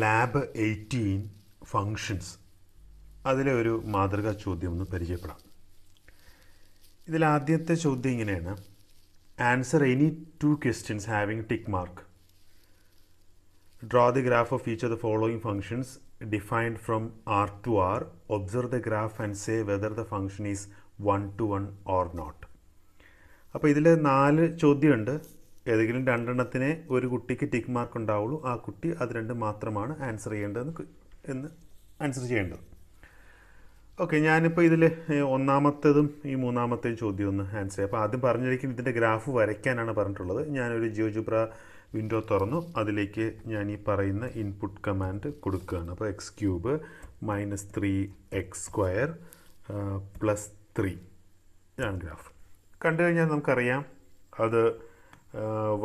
Lab 18 functions അതിലെ ഒരു മാതൃകാ ചോദ്യം ഒന്ന് പരിചയപ്പെടാം. ഇതിൽ ആദ്യത്തെ ചോദ്യം ഇങ്ങനെയാണ്: answer any 2 questions having tick mark. Draw the graph of each of the following functions defined from R to R. Observe the graph and say whether the function is 1 to 1 or not. അപ്പോൾ ഇതിൽ 4 ചോദ്യമുണ്ട്. ഏതെങ്കിലും രണ്ടെണ്ണത്തിനെ ഒരു കുട്ടിക്ക് tick mark ഉണ്ടാവുള്ളൂ. ആ കുട്ടി അത് രണ്ടും മാത്രമാണ് ആൻസർ ചെയ്യേണ്ടതെന്ന് ആൻസർ ചെയ്യേണ്ടത്. ഓക്കെ, ഞാനിപ്പോൾ ഇതിൽ ഒന്നാമത്തേതും ഈ മൂന്നാമത്തെയും ചോദ്യം ഒന്ന് ആൻസർ ചെയ്യാം. അപ്പോൾ ആദ്യം പറഞ്ഞിരിക്കും ഇതിൻ്റെ ഗ്രാഫ് വരയ്ക്കാനാണ് പറഞ്ഞിട്ടുള്ളത്. ഞാനൊരു ജിയോജിബ്ര വിൻഡോ തുറന്നു. അതിലേക്ക് ഞാൻ ഈ പറയുന്ന ഇൻപുട്ട് കമാൻഡ് കൊടുക്കുകയാണ്. അപ്പോൾ x³ - 3x² + 3 ഇതാണ് ഗ്രാഫ്. കണ്ടു കഴിഞ്ഞാൽ നമുക്കറിയാം അത്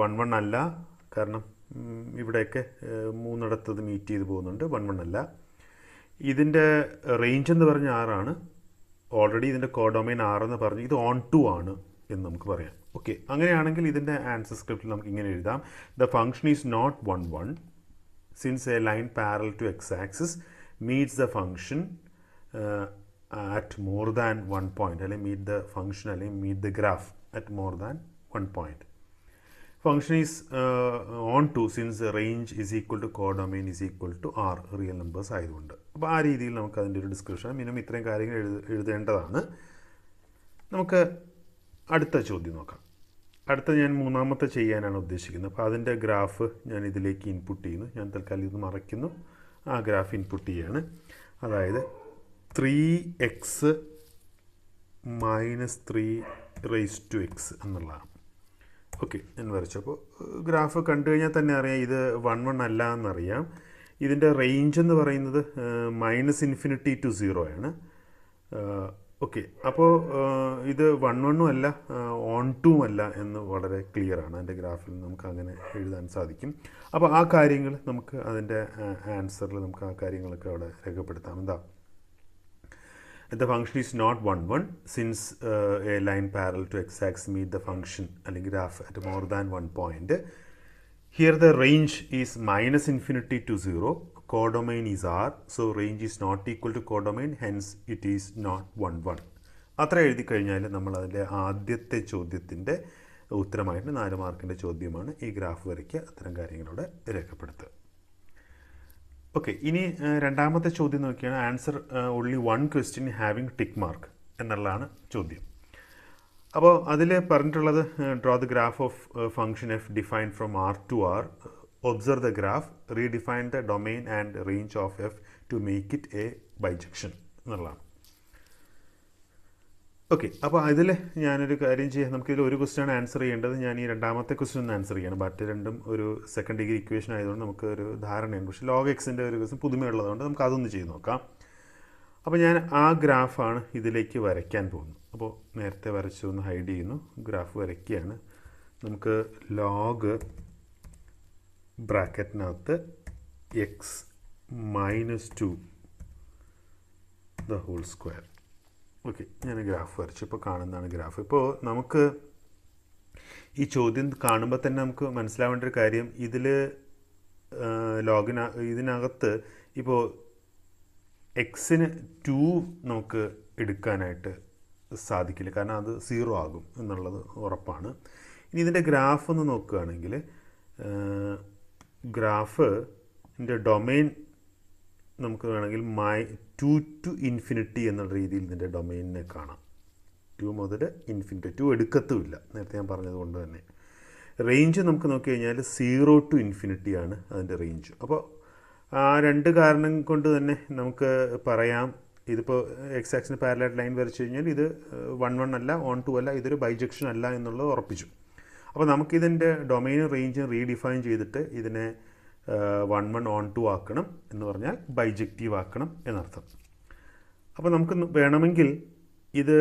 1 1 അല്ല, കാരണം ഇവിടെയൊക്കെ മൂന്നിടത്തത് മീറ്റ് ചെയ്ത് പോകുന്നുണ്ട്. 1 1 അല്ല. ഇതിൻ്റെ റേഞ്ച് എന്ന് പറഞ്ഞ 6 ആണ്. ഓൾറെഡി ഇതിൻ്റെ കോഡൊമൈൻ 6 എന്ന് പറഞ്ഞ് ഇത് ഓൺ ടു ആണ് എന്ന് നമുക്ക് പറയാം. ഓക്കെ, അങ്ങനെയാണെങ്കിൽ ഇതിൻ്റെ ആൻസർ സ്ക്രിപ്റ്റിൽ നമുക്ക് ഇങ്ങനെ എഴുതാം: the function is not 1 1 since a line parallel to x axis meets the function at more than 1 point, അല്ലെങ്കിൽ മീറ്റ് ദ ഫങ്ഷൻ അല്ലെങ്കിൽ meet the graph at more than 1 point. Function is onto since range is equal to codomain is equal to R, real numbers ആയതുകൊണ്ട്. അപ്പോൾ ആ രീതിയിൽ നമുക്ക് അതിൻ്റെ ഒരു description minimum ഇത്രയും കാര്യങ്ങൾ എഴുതേണ്ടതാണ്. നമുക്ക് അടുത്ത ചോദ്യം നോക്കാം. അടുത്ത ഞാൻ മൂന്നാമത്തെ ചെയ്യാനാണ് ഉദ്ദേശിക്കുന്നത്. അപ്പോൾ അതിൻ്റെ ഗ്രാഫ് ഞാൻ ഇതിലേക്ക് ഇൻപുട്ട് ചെയ്യുന്നു. ഞാൻ തൽക്കാലം ഇത് മറയ്ക്കുന്നു. ആ ഗ്രാഫ് ഇൻപുട്ട് ചെയ്യുകയാണ്. അതായത് 3x - 3x എന്നുള്ളതാണ്. ഓക്കെ, ഞാൻ വരച്ചപ്പോൾ ഗ്രാഫ് കണ്ടു കഴിഞ്ഞാൽ തന്നെ അറിയാം ഇത് 1 1 അല്ല എന്നറിയാം. ഇതിൻ്റെ റേഞ്ച് എന്ന് പറയുന്നത് -∞ to 0 ആണ്. ഓക്കെ, അപ്പോൾ ഇത് 1 1 അല്ല, ഓൺ ടു അല്ല എന്ന് വളരെ ക്ലിയറാണ്. അതിൻ്റെ ഗ്രാഫിൽ നമുക്ക് അങ്ങനെ എഴുതാൻ സാധിക്കും. അപ്പോൾ ആ കാര്യങ്ങൾ നമുക്ക് അതിൻ്റെ ആൻസറിൽ നമുക്ക് ആ കാര്യങ്ങളൊക്കെ അവിടെ രേഖപ്പെടുത്താം. എന്താ? The function is not 1 1 since a line parallel to x-axis meet the function അല്ലെങ്കിൽ graph at more than 1 point. Here the range is -∞ to 0. Codomain is R, so range is not equal to codomain, hence it is not 1 1. അത്ര എഴുതി കഴിഞ്ഞാൽ നമ്മൾ അതിൻ്റെ ആദ്യത്തെ ചോദ്യത്തിൻ്റെ ഉത്തരമായിട്ട് 4 മാർക്കിൻ്റെ ചോദ്യമാണ് ഈ ഗ്രാഫ് വരയ്ക്കുക. അത്തരം കാര്യങ്ങളോടെ രേഖപ്പെടുത്തുക. ഓക്കെ, ഇനി രണ്ടാമത്തെ ചോദ്യം നോക്കിയാണ് answer only 1 question having tick mark എന്നുള്ളതാണ് ചോദ്യം. അപ്പോൾ അതിൽ പറഞ്ഞിട്ടുള്ളത് draw the graph of function F defined from R to R. Observe the graph, redefine the domain and range of F to make it A bijection എന്നുള്ളതാണ്. Okay, അപ്പോൾ അതിൽ ഞാനൊരു കാര്യം ചെയ്യാം. നമുക്കിതിൽ ഒരു ക്വസ്റ്റ്യൻ ആൻസർ ചെയ്യേണ്ടത്. ഞാൻ ഈ രണ്ടാമത്തെ ക്വസ്റ്റ്യൻ ഒന്ന് ആൻസർ ചെയ്യണം. മറ്റ് രണ്ടും ഒരു സെക്കൻഡ് ഡിഗ്രി ഇക്വേഷൻ ആയതുകൊണ്ട് നമുക്ക് ഒരു ധാരണയുണ്ട്. പക്ഷേ log xൻ്റെ ഒരു ക്വസ്റ്റ്യൻ പുതുമയുള്ളതുകൊണ്ട് നമുക്ക് അതൊന്ന് ചെയ്ത് നോക്കാം. അപ്പോൾ ഞാൻ ആ ഗ്രാഫാണ് ഇതിലേക്ക് വരയ്ക്കാൻ പോകുന്നത്. അപ്പോൾ നേരത്തെ വരച്ചൊന്ന് ഹൈഡ് ചെയ്യുന്നു. ഗ്രാഫ് വരയ്ക്കുകയാണ്. നമുക്ക് ലോഗ് ബ്രാക്കറ്റിനകത്ത് x - 2 the whole square. Okay, ഞാൻ ഗ്രാഫ് വരച്ചു. ഇപ്പോൾ കാണുന്നതാണ് ഗ്രാഫ്. ഇപ്പോൾ നമുക്ക് ഈ ചോദ്യം കാണുമ്പോൾ തന്നെ നമുക്ക് മനസ്സിലാവേണ്ട ഒരു കാര്യം, ഇതിൽ ഇതിനകത്ത് ഇപ്പോൾ എക്സിന് 2 നമുക്ക് എടുക്കാനായിട്ട് സാധിക്കില്ല, കാരണം അത് 0 ആകും എന്നുള്ളത് ഉറപ്പാണ്. ഇനി ഇതിൻ്റെ ഗ്രാഫ് ഒന്ന് നോക്കുകയാണെങ്കിൽ ഗ്രാഫിൻ്റെ ഡൊമൈൻ നമുക്ക് വേണമെങ്കിൽ 2 to ∞ എന്നുള്ള രീതിയിൽ ഇതിൻ്റെ ഡൊമൈനിനെ കാണാം. 2 മുതൽ ∞. 2 എടുക്കത്തുമില്ല, നേരത്തെ ഞാൻ പറഞ്ഞതുകൊണ്ട് തന്നെ. റേഞ്ച് നമുക്ക് നോക്കി കഴിഞ്ഞാൽ 0 to ∞ ആണ് അതിൻ്റെ റേഞ്ച്. അപ്പോൾ ആ 2 കാരണം കൊണ്ട് തന്നെ നമുക്ക് പറയാം ഇതിപ്പോൾ എക്സ് ആക്സിന് പാരലൽ ലൈൻ വരച്ചു കഴിഞ്ഞാൽ ഇത് 1 1 അല്ല, ഓൺ ടു അല്ല, ഇതൊരു ബൈജക്ഷൻ അല്ല എന്നുള്ളത് ഉറപ്പിച്ചു. അപ്പോൾ നമുക്കിതിൻ്റെ ഡൊമൈനും റേഞ്ചും റീഡിഫൈൻ ചെയ്തിട്ട് ഇതിനെ 1 1 ഓൺ ടു ആക്കണം എന്ന് പറഞ്ഞാൽ ബൈജക്റ്റീവ് ആക്കണം എന്നർത്ഥം. അപ്പോൾ നമുക്ക് വേണമെങ്കിൽ ഇത്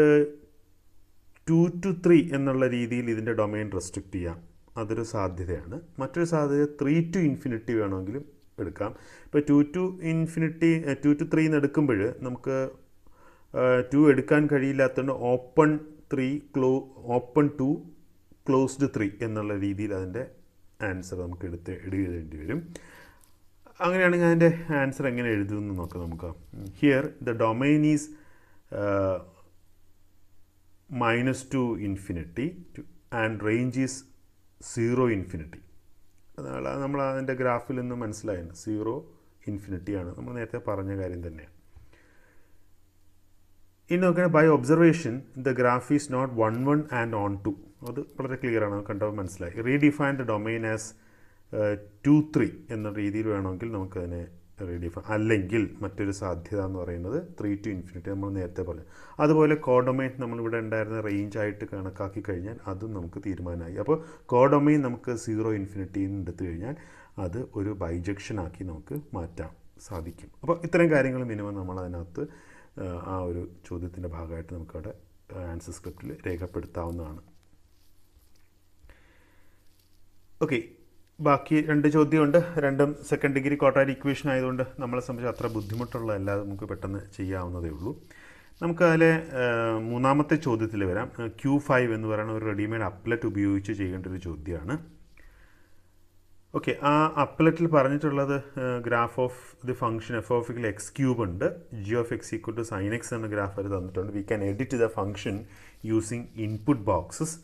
2 to 3 എന്നുള്ള രീതിയിൽ ഇതിൻ്റെ ഡൊമൈൻ റെസ്ട്രിക്റ്റ് ചെയ്യാം. അതൊരു സാധ്യതയാണ്. മറ്റൊരു സാധ്യത 3 to ∞ വേണമെങ്കിലും എടുക്കാം. ഇപ്പോൾ 2 to 3 എന്ന് എടുക്കുമ്പോൾ നമുക്ക് 2 എടുക്കാൻ കഴിയില്ലാത്തതുകൊണ്ട് ഓപ്പൺ 2 ക്ലോസ്ഡ് 3 എന്നുള്ള രീതിയിൽ അതിൻ്റെ ആൻസർ നമുക്ക് എഴുതേണ്ടി വരും. അങ്ങനെയാണെങ്കിൽ അതിൻ്റെ ആൻസർ എങ്ങനെ എഴുതുമെന്ന് നോക്കാം നമുക്ക്. Here the domain is -2 infinity and range is 0 infinity. അതാണ് നമ്മൾ അതിൻ്റെ ഗ്രാഫിൽ നിന്ന് മനസ്സിലായത് 0 ഇൻഫിനിറ്റി ആണ്. നമ്മൾ നേരത്തെ പറഞ്ഞ കാര്യം തന്നെയാണ്. ഇനി നോക്കുകയാണെങ്കിൽ by observation the graph is not 1 1 and on 2. അത് വളരെ ക്ലിയർ ആണ്, കണ്ടപ്പോൾ മനസ്സിലായി. റീഡിഫൈൻ ദ ഡൊമൈൻ ആസ് 2 3 എന്ന രീതിയിൽ വേണമെങ്കിൽ നമുക്കതിനെ റീഡിഫൈൻ, അല്ലെങ്കിൽ മറ്റൊരു സാധ്യത എന്ന് പറയുന്നത് 3 to ഇൻഫിനിറ്റി നമ്മൾ നേരത്തെ പറഞ്ഞു. അതുപോലെ കോഡൊമൈൻ നമ്മളിവിടെ ഉണ്ടായിരുന്ന റേഞ്ച് ആയിട്ട് കണക്കാക്കി കഴിഞ്ഞാൽ അതും നമുക്ക് തീരുമാനമായി. അപ്പോൾ കോഡൊമൈൻ നമുക്ക് 0 ഇൻഫിനിറ്റിയിൽ നിന്ന് എടുത്തു കഴിഞ്ഞാൽ അത് ഒരു ബൈജക്ഷനാക്കി നമുക്ക് മാറ്റാൻ സാധിക്കും. അപ്പോൾ ഇത്തരം കാര്യങ്ങൾ മിനിമം നമ്മൾ അതിനകത്ത് ആ ഒരു ചോദ്യത്തിൻ്റെ ഭാഗമായിട്ട് നമുക്കവിടെ ആൻസർ സ്ക്രിപ്റ്റിൽ രേഖപ്പെടുത്താവുന്നതാണ്. ഓക്കെ, ബാക്കി 2 ചോദ്യമുണ്ട്. രണ്ടും സെക്കൻഡ് ഡിഗ്രി ക്വാഡ്രാറ്റിക് ഇക്വേഷൻ ആയതുകൊണ്ട് നമ്മളെ സംബന്ധിച്ച് അത്ര ബുദ്ധിമുട്ടുള്ളതല്ല, നമുക്ക് പെട്ടെന്ന് ചെയ്യാവുന്നതേ ഉള്ളൂ. നമുക്ക് അതിലെ മൂന്നാമത്തെ ചോദ്യത്തിൽ വരാം. Q5 എന്ന് പറയുന്ന ഒരു റെഡിമെയ്ഡ് അപ്ലറ്റ് ഉപയോഗിച്ച് ചെയ്യേണ്ട ഒരു ചോദ്യമാണ്. ഓക്കെ, ആ അപ്ലറ്റിൽ പറഞ്ഞിട്ടുള്ളത് graph of the function f of x cube ഉണ്ട്. G of x equal to sine x എന്ന ഗ്രാഫ് അത് തന്നിട്ടുണ്ട്. We can edit the function using input boxes.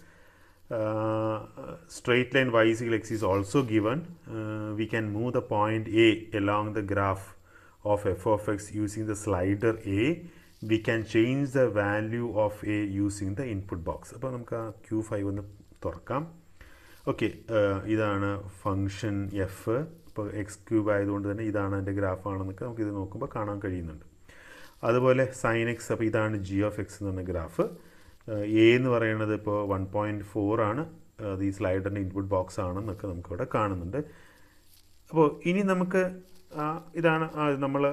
Straight line y is equal to x is also given. We can move the point A along the graph of f of x using the slider A. We can change the value of A using the input box. അപ്പോൾ നമുക്ക് ആ Q5 ഒന്ന് തുറക്കാം. Okay, ഇതാണ് function F. ഇപ്പോൾ X cube ആയതുകൊണ്ട് തന്നെ ഇതാണ് അതിൻ്റെ ഗ്രാഫാണെന്നൊക്കെ നമുക്കിത് നോക്കുമ്പോൾ കാണാൻ കഴിയുന്നുണ്ട്. അതുപോലെ സൈൻ എക്സ്, അപ്പോൾ ഇതാണ് ജി ഓഫ് എക്സ് എന്ന് പറഞ്ഞ ഗ്രാഫ്. എ എന്ന് പറയുന്നത് ഇപ്പോൾ 1.4 ആണ്. അത് ഈ സ്ലൈഡറിൻ്റെ ഇൻപുട്ട് ബോക്സ് ആണെന്നൊക്കെ നമുക്കിവിടെ കാണുന്നുണ്ട്. അപ്പോൾ ഇനി നമുക്ക് ഇതാണ് നമ്മൾ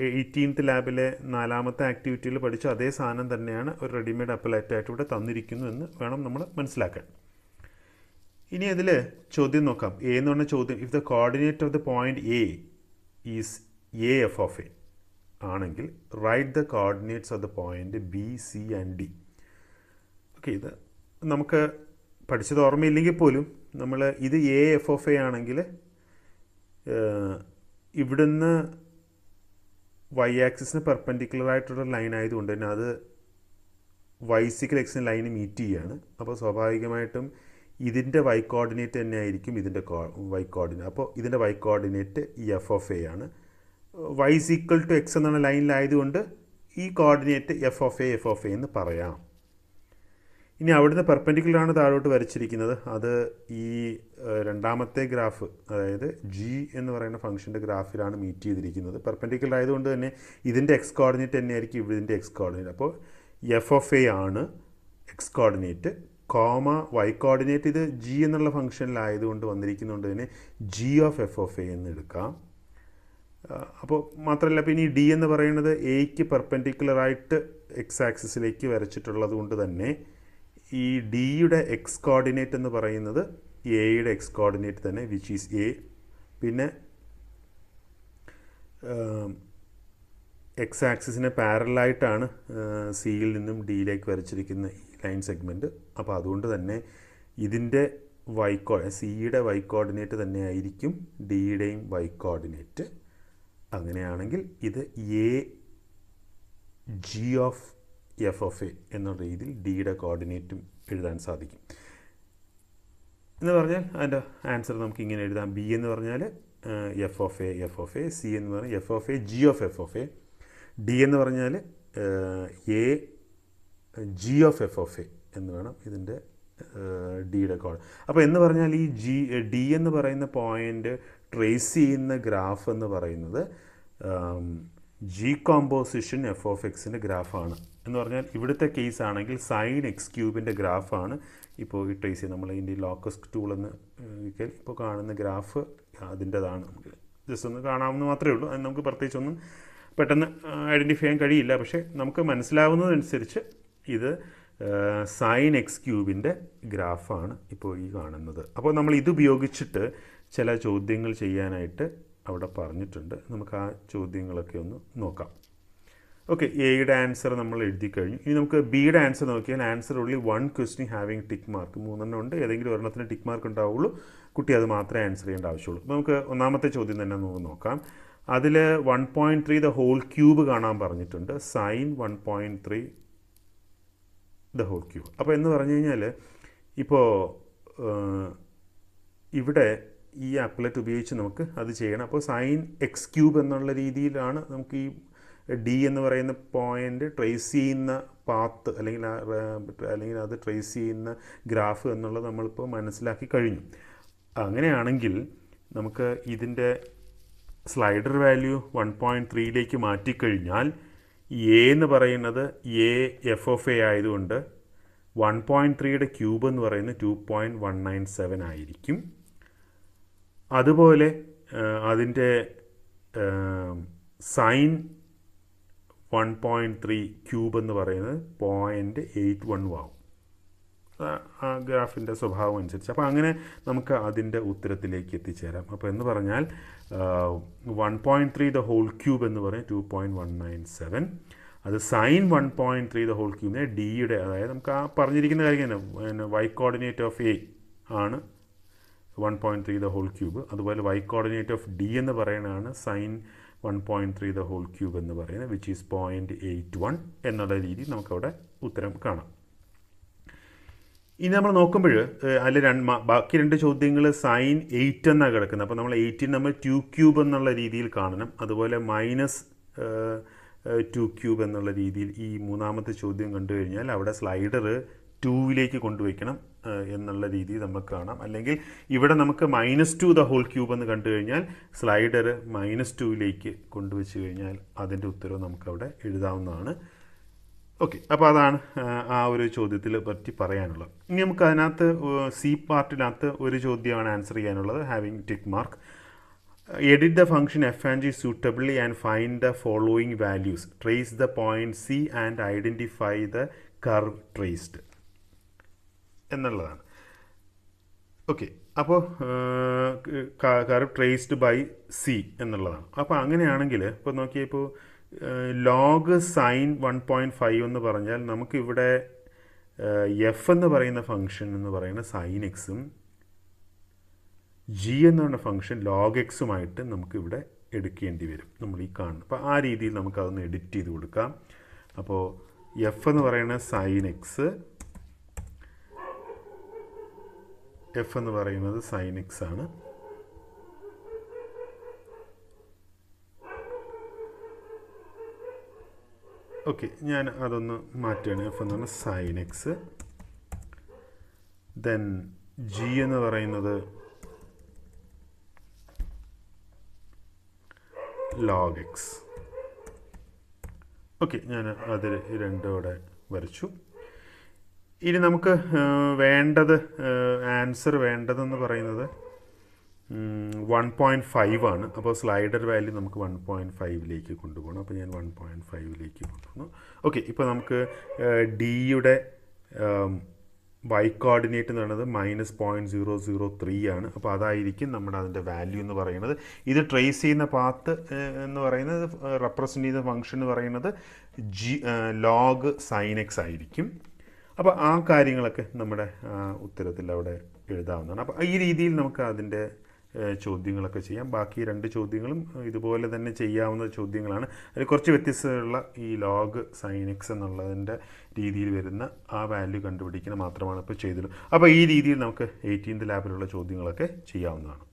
18th ലാബിലെ 4ാമത്തെ ആക്ടിവിറ്റിയിൽ പഠിച്ച അതേ സാധനം തന്നെയാണ് ഒരു റെഡിമെയ്ഡ് അപ്ലൈറ്റായിട്ട് ഇവിടെ തന്നിരിക്കുന്നു എന്ന് വേണം നമ്മൾ മനസ്സിലാക്കാൻ. ഇനി അതിൽ ചോദ്യം നോക്കാം. എ എന്ന് പറഞ്ഞ ചോദ്യം, if the coordinate of the point A is a f of a ആണെങ്കിൽ write the coordinates of the point B C and D. Okay, ഇത് നമുക്ക് പഠിച്ചത് ഓർമ്മയില്ലെങ്കിൽ പോലും നമ്മൾ ഇത് എ എഫ് ഓഫ് എ ആണെങ്കിൽ ഇവിടുന്ന് വൈ ആക്സിസിന് പെർപെൻഡിക്കുലറായിട്ടുള്ള ലൈൻ ആയതുകൊണ്ട് തന്നെ അത് വൈസിക്കൽ എക്സിന് ലൈന് മീറ്റ് ചെയ്യുകയാണ്. അപ്പോൾ സ്വാഭാവികമായിട്ടും ഇതിൻ്റെ വൈ കോർഡിനേറ്റ് തന്നെ ആയിരിക്കും ഇതിൻ്റെ വൈ കോർഡിനേറ്റ്. അപ്പോൾ ഇതിൻ്റെ y coordinate f of a ആണ്. Y is equal to x എന്നുള്ള ലൈനിലായതുകൊണ്ട് ഈ കോർഡിനേറ്റ് എഫ് ഓഫ് എ എന്ന് പറയാം. ഇനി അവിടുന്ന് പെർപെൻഡിക്കുലറാണ് താഴോട്ട് വരച്ചിരിക്കുന്നത്. അത് ഈ രണ്ടാമത്തെ ഗ്രാഫ്, അതായത് ജി എന്ന് പറയുന്ന ഫംഗ്ഷൻ്റെ ഗ്രാഫിലാണ് മീറ്റ് ചെയ്തിരിക്കുന്നത്. പെർപെൻഡിക്കുലർ ആയതുകൊണ്ട് തന്നെ ഇതിൻ്റെ എക്സ് കോർഡിനേറ്റ് തന്നെയായിരിക്കും ഇതിൻ്റെ എക്സ് കോർഡിനേറ്റ്. അപ്പോൾ എഫ് ഓഫ് എ ആണ് x coordinate, comma y coordinate ഇത് ജി എന്നുള്ള ഫംഗ്ഷനിലായതുകൊണ്ട് വന്നിരിക്കുന്നതുകൊണ്ട് തന്നെ g of f of a എന്ന് എടുക്കാം. അപ്പോൾ മാത്രമല്ല, പിന്നെ ഈ ഡി എന്ന് പറയുന്നത് എയ്ക്ക് പെർപെൻഡിക്കുലറായിട്ട് എക്സ് ആക്സിസിലേക്ക് വരച്ചിട്ടുള്ളത് കൊണ്ട് തന്നെ ഈ ഡിയുടെ എക്സ് കോർഡിനേറ്റ് എന്ന് പറയുന്നത് എയുടെ എക്സ് കോർഡിനേറ്റ് തന്നെ, വിച്ച് ഈസ് എ. പിന്നെ എക്സ് ആക്സിസിന് പാരലായിട്ടാണ് സിയിൽ നിന്നും ഡിയിലേക്ക് വരച്ചിരിക്കുന്ന ഈ ലൈൻ സെഗ്മെൻറ്റ്. അപ്പോൾ അതുകൊണ്ട് തന്നെ ഇതിൻ്റെ സിയുടെ വൈ കോർഡിനേറ്റ് തന്നെ ആയിരിക്കും ഡിയുടെയും വൈ കോർഡിനേറ്റ്. അങ്ങനെയാണെങ്കിൽ ഇത് a g of f of a എന്ന രീതിയിൽ ഡിയുടെ കോർഡിനേറ്റും എഴുതാൻ സാധിക്കും. എന്ന് പറഞ്ഞാൽ അതിൻ്റെ ആൻസർ നമുക്ക് ഇങ്ങനെ എഴുതാം. ബി എന്ന് പറഞ്ഞാൽ എഫ് ഓഫ് എ, സി എന്ന് പറഞ്ഞാൽ F of A g of f of A, D എന്ന് പറഞ്ഞാൽ A g of f of a എന്ന് വേണം ഇതിൻ്റെ ഡിയുടെ കോഡ്. അപ്പോൾ എന്ന് പറഞ്ഞാൽ ഈ ഡി എന്ന് പറയുന്ന പോയിൻ്റ് ട്രേസ് ചെയ്യുന്ന ഗ്രാഫ് എന്ന് പറയുന്നത് ജി കോമ്പോസിഷൻ എഫ് ഓഫ് എക്സിൻ്റെ ഗ്രാഫാണ്. എന്ന് പറഞ്ഞാൽ ഇവിടുത്തെ കേസ് ആണെങ്കിൽ സൈൻ എക്സ് ക്യൂബിൻ്റെ ഗ്രാഫാണ് ഇപ്പോൾ ഈ ട്രേസ് ചെയ്യുന്നത്. നമ്മൾ ഇതിൻ്റെ ലോക്കസ് ടൂളെന്ന് ഇപ്പോൾ കാണുന്ന ഗ്രാഫ് അതിൻ്റെതാണ്. നമുക്ക് ജസ്റ്റ് ഒന്ന് കാണാമെന്ന് മാത്രമേ ഉള്ളൂ. അത് നമുക്ക് പ്രത്യേകിച്ചൊന്നും പെട്ടെന്ന് ഐഡൻറ്റിഫൈ ചെയ്യാൻ കഴിയില്ല. പക്ഷേ നമുക്ക് മനസ്സിലാവുന്നതനുസരിച്ച് ഇത് സൈൻ എക്സ് ക്യൂബിൻ്റെ ഗ്രാഫാണ് ഇപ്പോൾ ഈ കാണുന്നത്. അപ്പോൾ നമ്മൾ ഇതുപയോഗിച്ചിട്ട് ചില ചോദ്യങ്ങൾ ചെയ്യാനായിട്ട് അവിടെ പറഞ്ഞിട്ടുണ്ട്. നമുക്ക് ആ ചോദ്യങ്ങളൊക്കെ ഒന്ന് നോക്കാം. ഓക്കെ, എയുടെ ആൻസർ നമ്മൾ എഴുതി കഴിഞ്ഞു. ഇനി നമുക്ക് ബിയുടെ ആൻസർ നോക്കിയാൽ ആൻസർ ഉള്ളി 1 ക്വസ്റ്റ്യൻ ഹാവിങ് ടിക്ക് മാർക്ക്. 3 ഉണ്ട്, ഏതെങ്കിലും ഒരെണ്ണത്തിന് ടിക്ക് മാർക്ക് ഉണ്ടാവുള്ളൂ, കുട്ടി അത് മാത്രമേ ആൻസർ ചെയ്യേണ്ട ആവശ്യമുള്ളൂ. അപ്പോൾ നമുക്ക് ഒന്നാമത്തെ ചോദ്യം തന്നെ നമുക്ക് നോക്കാം. അതിൽ 1.3 ദ ഹോൾ ക്യൂബ് കാണാൻ പറഞ്ഞിട്ടുണ്ട്. Sine 1.3 the whole cube. അപ്പോൾ എന്ന് പറഞ്ഞു കഴിഞ്ഞാൽ ഇപ്പോൾ ഇവിടെ ഈ അപ്ലറ്റ് ഉപയോഗിച്ച് നമുക്ക് അത് ചെയ്യണം. അപ്പോൾ സൈൻ എക്സ് ക്യൂബ് എന്നുള്ള രീതിയിലാണ് നമുക്ക് ഈ ഡി എന്ന് പറയുന്ന പോയിൻ്റ് ട്രേസ് ചെയ്യുന്ന പാത്ത് അല്ലെങ്കിൽ അത് ട്രേസ് ചെയ്യുന്ന ഗ്രാഫ് എന്നുള്ളത് നമ്മളിപ്പോൾ മനസ്സിലാക്കി കഴിഞ്ഞു. അങ്ങനെയാണെങ്കിൽ നമുക്ക് ഇതിൻ്റെ സ്ലൈഡർ വാല്യൂ 1.3ലേക്ക് മാറ്റിക്കഴിഞ്ഞാൽ എ എന്ന് പറയുന്നത് എ എഫ് ഓഫ് എ ആയതുകൊണ്ട് 1.3യുടെ ക്യൂബ് എന്ന് പറയുന്നത് 2.197 ആയിരിക്കും. അതുപോലെ അതിൻ്റെ സൈൻ 1.3 ക്യൂബ് എന്ന് പറയുന്നത് 0.81 ആവും. ആ ഗ്രാഫിൻ്റെ സ്വഭാവം അനുസരിച്ച്. അപ്പോൾ അങ്ങനെ നമുക്ക് അതിൻ്റെ ഉത്തരത്തിലേക്ക് എത്തിച്ചേരാം. അപ്പോൾ എന്ന് പറഞ്ഞാൽ 1.3 ദ ഹോൾ ക്യൂബ് എന്ന് പറയുന്നത് 2.197. അത് സൈൻ 1.3 ദ ഹോൾ ക്യൂബിനെ ഡിയുടെ, അതായത് നമുക്ക് ആ പറഞ്ഞിരിക്കുന്ന കാര്യം തന്നെ വൈ കോർഡിനേറ്റ് ഓഫ് എ ആണ് 1.3 ദ ഹോൾ ക്യൂബ്. അതുപോലെ വൈ കോർഡിനേറ്റ് ഓഫ് ഡി എന്ന് പറയുന്നതാണ് സൈൻ 1.3 ദ ഹോൾ ക്യൂബ് എന്ന് പറയുന്നത്, വിച്ച് ഈസ് 0.81 എന്നുള്ള രീതിയിൽ നമുക്കവിടെ ഉത്തരം കാണാം. ഇനി നമ്മൾ നോക്കുമ്പോൾ അതിൽ ബാക്കി 2 ചോദ്യങ്ങൾ സൈൻ 8 എന്നാണ് കിടക്കുന്നത്. അപ്പോൾ നമ്മൾ 8 നമ്മൾ 2 ക്യൂബ് എന്നുള്ള രീതിയിൽ കാണണം. അതുപോലെ -2 ക്യൂബ് എന്നുള്ള രീതിയിൽ ഈ മൂന്നാമത്തെ ചോദ്യം കണ്ടു കഴിഞ്ഞാൽ അവിടെ സ്ലൈഡർ 2ലേക്ക് കൊണ്ടുവയ്ക്കണം എന്നുള്ള രീതി നമുക്ക് കാണാം. അല്ലെങ്കിൽ ഇവിടെ നമുക്ക് -2 ദ ഹോൾ ക്യൂബ് എന്ന് കണ്ടു കഴിഞ്ഞാൽ സ്ലൈഡർ -2ലേക്ക് കൊണ്ടുവച്ച് കഴിഞ്ഞാൽ അതിൻ്റെ ഉത്തരവ് നമുക്കവിടെ എഴുതാവുന്നതാണ്. ഓക്കെ, അപ്പോൾ അതാണ് ആ ഒരു ചോദ്യത്തിൽ പറ്റി പറയാനുള്ളത്. ഇനി നമുക്ക് അതിനകത്ത് സി പാർട്ടിനകത്ത് ഒരു ചോദ്യമാണ് ആൻസർ ചെയ്യാനുള്ളത്, having tick mark. Edit the function F and G suitably and find the following values. Trace the point C and identify the curve traced എന്നുള്ളതാണ്. ഓക്കെ, അപ്പോൾ കർവ് ട്രേസ്ഡ് ബൈ സി എന്നുള്ളതാണ്. അപ്പോൾ അങ്ങനെയാണെങ്കിൽ ഇപ്പോൾ നോക്കിയാൽ ഇപ്പോൾ ലോഗ് സൈൻ 1.5 എന്ന് പറഞ്ഞാൽ നമുക്കിവിടെ എഫ് എന്ന് പറയുന്ന ഫംഗ്ഷൻ എന്ന് പറയുന്ന സൈൻ എക്സും ജി എന്ന് പറയുന്ന ഫംഗ്ഷൻ ലോഗ് എക്സുമായിട്ട് നമുക്കിവിടെ എടുക്കേണ്ടി വരും, നമ്മൾ ഈ കാണുന്നത്. അപ്പോൾ ആ രീതിയിൽ നമുക്കതൊന്ന് എഡിറ്റ് ചെയ്ത് കൊടുക്കാം. അപ്പോൾ എഫ് എന്ന് പറയുന്നത് സൈൻ എക്സ്, എഫ് എന്ന് പറയുന്നത് സൈൻ എക്സ് ആണ്. ഓക്കെ, ഞാൻ അതൊന്ന് മാറ്റുകയാണ്. എഫ് എന്ന് പറഞ്ഞാൽ സൈൻ എക്സ്, ദെൻ ജി എന്ന് പറയുന്നത് ലോഗ് എക്സ്. ഓക്കെ, ഞാൻ അതിൽ 2 ഇവിടെ വരച്ചു. ഇനി നമുക്ക് വേണ്ടത് ആൻസർ വേണ്ടതെന്ന് പറയുന്നത് 1.5 ആണ്. അപ്പോൾ സ്ലൈഡർ വാല്യൂ നമുക്ക് 1.5ലേക്ക് കൊണ്ടുപോകണം. അപ്പോൾ ഞാൻ 1.5ലേക്ക് കൊണ്ടുവന്നു. ഓക്കെ, ഇപ്പോൾ നമുക്ക് ഡിയുടെ വൈ കോർഡിനേറ്റ് എന്ന് പറയുന്നത് -0.003 ആണ്. അപ്പോൾ അതായിരിക്കും നമ്മുടെ അതിൻ്റെ വാല്യൂ എന്ന് പറയുന്നത്. ഇത് ട്രേസ് ചെയ്യുന്ന പാത്ത് എന്ന് പറയുന്നത് റെപ്രസെൻ്റ് ചെയ്യുന്ന ഫംഗ്ഷൻ എന്ന് പറയുന്നത് ലോഗ് സൈൻ എക്സ് ആയിരിക്കും. അപ്പോൾ ആ കാര്യങ്ങളൊക്കെ നമ്മുടെ ഉത്തരത്തിൽ അവിടെ എഴുതാവുന്നതാണ്. അപ്പോൾ ഈ രീതിയിൽ നമുക്ക് അതിൻ്റെ ചോദ്യങ്ങളൊക്കെ ചെയ്യാം. ബാക്കി 2 ചോദ്യങ്ങളും ഇതുപോലെ തന്നെ ചെയ്യാവുന്ന ചോദ്യങ്ങളാണ്. അതിൽ കുറച്ച് വ്യത്യസ്തമുള്ള ഈ ലോഗ് സൈൻ എക്സ് എന്നുള്ളതിൻ്റെ രീതിയിൽ വരുന്ന ആ വാല്യൂ കണ്ടുപിടിക്കുന്നത് മാത്രമാണ് ഇപ്പോൾ ചെയ്തുള്ളൂ. അപ്പോൾ ഈ രീതിയിൽ നമുക്ക് 18th ലാബിലുള്ള ചോദ്യങ്ങളൊക്കെ ചെയ്യാവുന്നതാണ്.